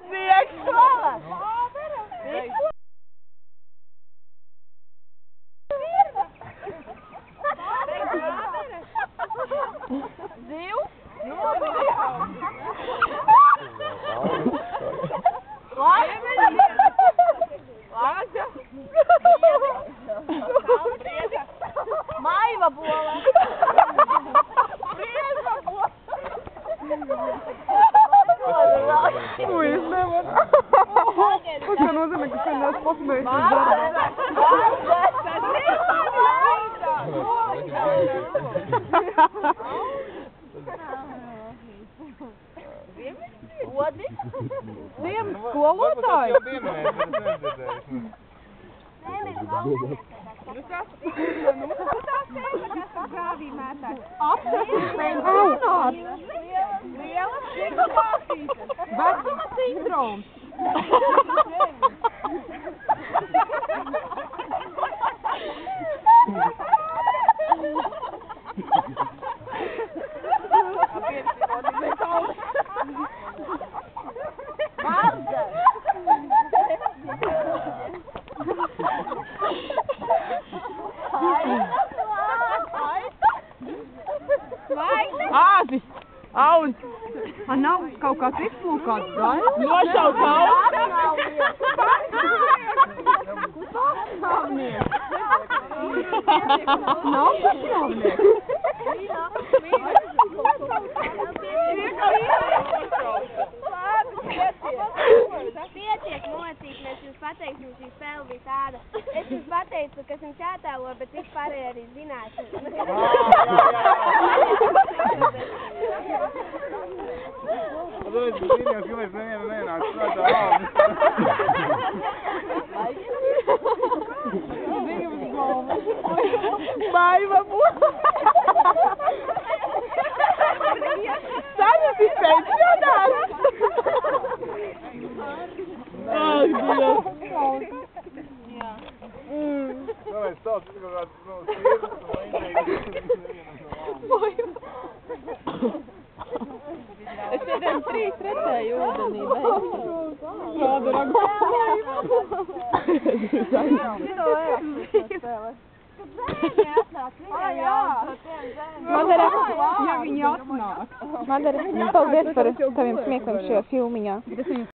Sniegs klāt! Zivs? Maiva bola! Ui, es nevaru. Tas jau nozīmē, ka sen neesmu paspējusies darbā. Odi? Ziemas skolotāji? Vecuma sindroms. Āzis! Auns! Man nav kaut kāds izplūkāts gaļa? Nošaut Nav pašāvnieks! Pietiek mocīt, mēs jums pateiksim, šī spēle bija tāda. Es jums pateicu, kas jums jātēlo, bet vispārēji arī zināšu. Tāpēc es zinu, ka mēs nevienam nenāc prātā valdes. Maiva bola! Saņem ir pensionārs! Ak, Dievs! Kāpēc tāds ir kaut kāds no sievas un nevienam Es šodien 3 redzēju ūdenī, Kāda ragu? Madara, Ja viņi atnāk. Madara, paldies par taviem smiekliem šajā filmiņā.